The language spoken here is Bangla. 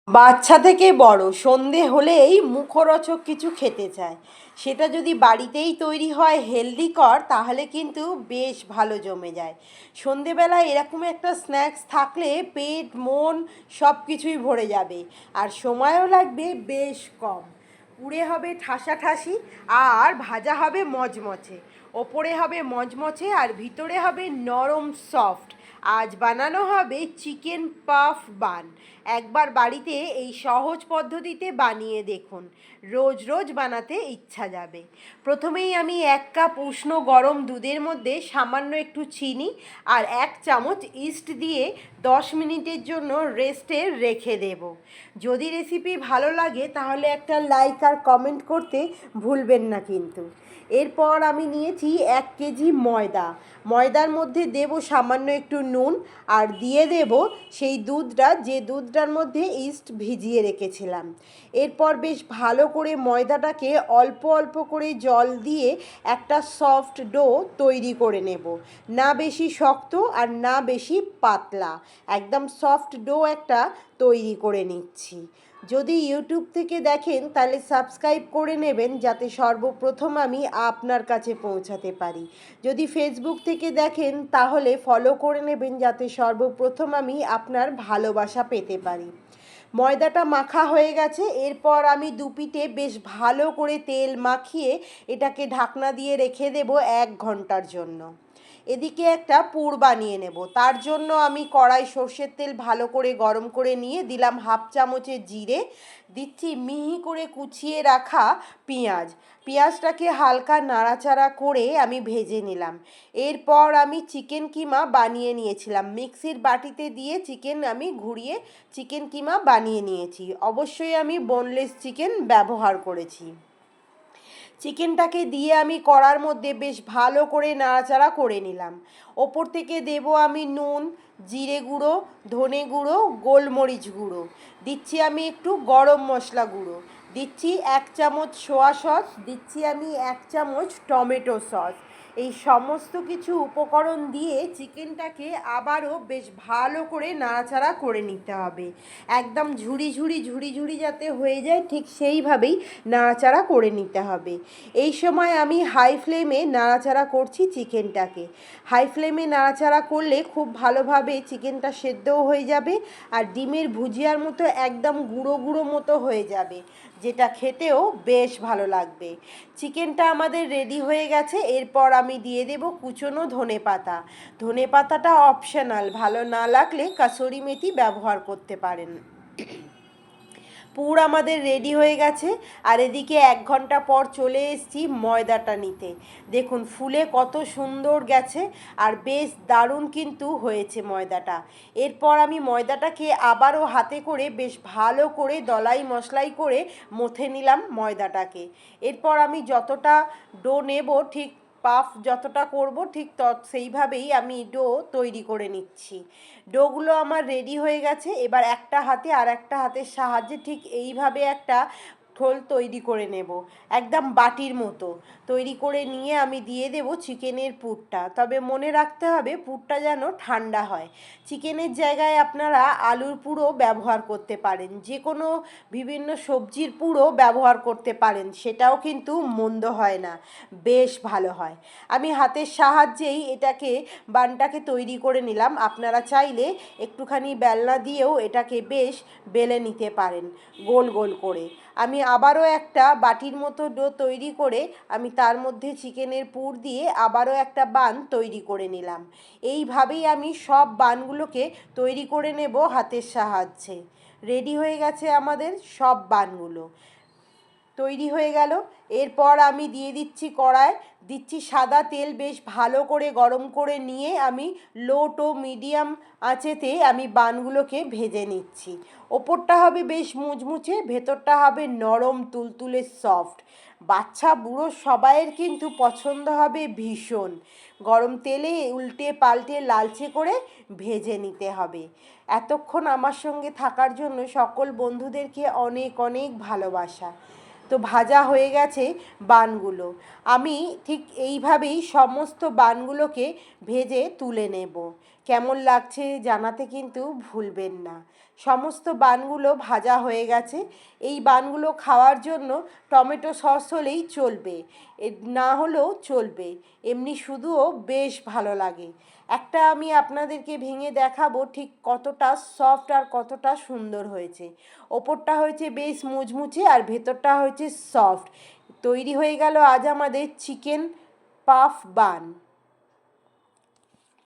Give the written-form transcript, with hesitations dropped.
বাচ্চা থেকে বড় সন্ধে হলেই মুখরোচক কিছু খেতে চায়। সেটা যদি বাড়িতেই তৈরি হয় হেলদিকর, তাহলে কিন্তু বেশ ভালো জমে যায়। সন্ধেবেলায় এরকম একটা স্ন্যাক্স থাকলে পেট মন সব কিছুই ভরে যাবে, আর সময়ও লাগবে বেশ কম। পুড়ে হবে ঠাসাঠাসি, আর ভাজা হবে মচমচে। ওপরে হবে মচমচে আর ভিতরে হবে নরম সফট। আজ বানানো হবে চিকেন পাফ বান। একবার বাড়িতে এই সহজ পদ্ধতিতে বানিয়ে দেখুন, রোজ রোজ বানাতে ইচ্ছা যাবে। প্রথমেই আমি 1 কাপ উষ্ণ গরম দুধের মধ্যে সামান্য একটু চিনি আর 1 চামচ ইস্ট দিয়ে 10 মিনিটের জন্য রেস্টে রেখে দেব। যদি রেসিপি ভালো লাগে তাহলে একটা লাইক আর কমেন্ট করতে ভুলবেন না কিন্তু। এরপর আমি নিয়েছি 1 কেজি ময়দা। ময়দার মধ্যে দেব সামান্য একটু নুন, আর দিয়ে দেব সেই দুধটা, যে দুধটার মধ্যে ইস্ট ভিজিয়ে রেখেছিলাম। এরপর বেশ ভালো করে ময়দাটাকে অল্প অল্প করে জল দিয়ে একটা সফট ডো তৈরি করে নেব। না বেশি শক্ত আর না বেশি পাতলা, একদম সফট ডো একটা তৈরি করে নিচ্ছি। যদি ইউটিউব থেকে দেখেন তাহলে সাবস্ক্রাইব করে নেবেন, যাতে সর্বপ্রথম আমি আপনার কাছে পৌঁছাতে পারি। যদি ফেসবুক থেকে দেখেন তাহলে ফলো করে নেবেন, যাতে সর্বপ্রথম আমি আপনার ভালোবাসা পেতে পারি। ময়দাটা মাখা হয়ে গেছে। এরপর আমি দুপিঠে বেশ ভালো করে তেল মাখিয়ে এটাকে ঢাকনা দিয়ে রেখে দেব 1 ঘন্টার জন্য। এদিকে একটা পুর বানিয়ে নেব। তার জন্য আমি কড়াই সর্ষের তেল ভালো করে গরম করে নিয়ে দিলাম 1/2 চামচের জিরে, দিচ্ছি মিহি করে কুচিয়ে রাখা পেঁয়াজ। পেঁয়াজটাকে হালকা নাড়াচাড়া করে আমি ভেজে নিলাম। এরপর আমি চিকেন কিমা বানিয়ে নিয়েছিলাম, মিক্সির বাটিতে দিয়ে চিকেন আমি ঘুরিয়ে চিকেন কিমা বানিয়ে নিয়েছি। অবশ্যই আমি বোনলেস চিকেন ব্যবহার করেছি। চিকেনটাকে দিয়ে আমি কড়ার মধ্যে বেশ ভালো করে নাড়াচাড়া করে নিলাম। ওপর থেকে দেব আমি নুন, জিরে গুঁড়ো, ধনে গুঁড়ো, গোলমরিচ গুঁড়ো, দিচ্ছি আমি একটু গরম মশলা গুঁড়ো, দিচ্ছি 1 চামচ সোয়া সস, দিচ্ছি আমি 1 চামচ টমেটো সস। এই সমস্ত কিছু উপকরণ দিয়ে চিকেনটাকে আবারও বেশ ভালো করে নাড়াচাড়া করে নিতে হবে। একদম ঝুড়ি ঝুড়ি ঝুড়ি ঝুড়ি যাতে হয়ে যায়, ঠিক সেইভাবেই নাড়াচাড়া করে নিতে হবে। এই সময় আমি হাই ফ্লেমে নাড়াচাড়া করছি চিকেনটাকে। হাই ফ্লেমে নাড়াচাড়া করলে খুব ভালোভাবে চিকেনটা সেদ্ধও হয়ে যাবে, আর ডিমের ভুজিয়ার মতো একদম গুঁড়ো গুঁড়ো মতো হয়ে যাবে, যেটা খেতেও বেশ ভালো লাগবে। চিকেনটা আমাদের রেডি হয়ে গেছে। এরপর আমি দিয়ে দেব কুচনো ধনেপাতা। ধনেপাতাটা অপশনাল, ভালো না লাগলে কাসুরি মেথি ব্যবহার করতে পারেন। পুর আমাদের রেডি হয়ে গেছে। আর এদিকে 1 ঘন্টা পর চলে এসেছি ময়দাটা নিতে। দেখুন ফুলে কত সুন্দর গেছে, আর বেশ দারুণ কিন্তু হয়েছে ময়দাটা। এরপর আমি ময়দাটাকে আবারও হাতে করে বেশ ভালো করে দলাই মশলাই করে মথে নিলাম ময়দাটাকে। এরপর আমি যতটা ডো নেব, ঠিক পাফ যতটা করব ঠিক সেইভাবেই আমি ডো তৈরি করে নিচ্ছি। ডোগুলো আমার রেডি হয়ে গেছে। এবার একটা হাতে আর একটা হাতের সাহায্যে ঠিক এইভাবে একটা ঠোল তৈরি করে নেব, একদম বাটির মতো তৈরি করে নিয়ে আমি দিয়ে দেব চিকেনের পুরটা। তবে মনে রাখতে হবে পুরটা যেন ঠান্ডা হয়। চিকেনের জায়গায় আপনারা আলুর পুরও ব্যবহার করতে পারেন, যে কোনো বিভিন্ন সবজির পুরও ব্যবহার করতে পারেন, সেটাও কিন্তু মন্দ হয় না, বেশ ভালো হয়। আমি হাতের সাহায্যেই এটাকে বানটাকে তৈরি করে নিলাম। আপনারা চাইলে একটুখানি বেলনা দিয়েও এটাকে বেশ বেলে নিতে পারেন গোল গোল করে। আমি আবারও একটা বাটির মতো ডো তৈরি করে আমি তার মধ্যে চিকেনের পুর দিয়ে আবারও একটা বান তৈরি করে নিলাম। এইভাবেই আমি সব বানগুলোকে তৈরি করে নেব হাতের সাহায্যে। রেডি হয়ে গেছে আমাদের সব বানগুলো, তৈরি হয়ে গেল। এরপর আমি দিয়ে দিচ্ছি কড়ায়, দিচ্ছি সাদা তেল, বেশ ভালো করে গরম করে নিয়ে আমি লো টু মিডিয়াম আঁচেতে আমি বানগুলোকে ভেজে নিচ্ছি। ওপরটা হবে বেশ মুচমুচে, ভেতরটা হবে নরম তুলতুলে সফট। বাচ্চা বুড়ো সবাইয়ের কিন্তু পছন্দ হবে ভীষণ। গরম তেলে উল্টে পাল্টে লালচে করে ভেজে নিতে হবে। এতক্ষণ আমার সঙ্গে থাকার জন্য সকল বন্ধুদেরকে অনেক অনেক ভালোবাসা। তো ভাজা হয়ে গেছে বানগুলো। আমি ঠিক এইভাবেই সমস্ত বানগুলোকে ভেজে তুলে নেব। কেমন লাগছে জানাতে কিন্তু ভুলবেন না। সমস্ত বানগুলো ভাজা হয়ে গেছে। এই বানগুলো খাওয়ার জন্য টমেটো সস হলেই চলবে, না হলেও চলবে, এমনি শুধুও বেশ ভালো লাগে। একটা আমি আপনাদেরকে ভেঙে দেখাবো ঠিক কতটা সফট আর কতটা সুন্দর হয়েছে। ওপরটা হয়েছে বেশ মুচমুচে আর ভেতরটা হয়েছে সফট। তৈরি হয়ে গেল আজ আমাদের চিকেন পাফ বান।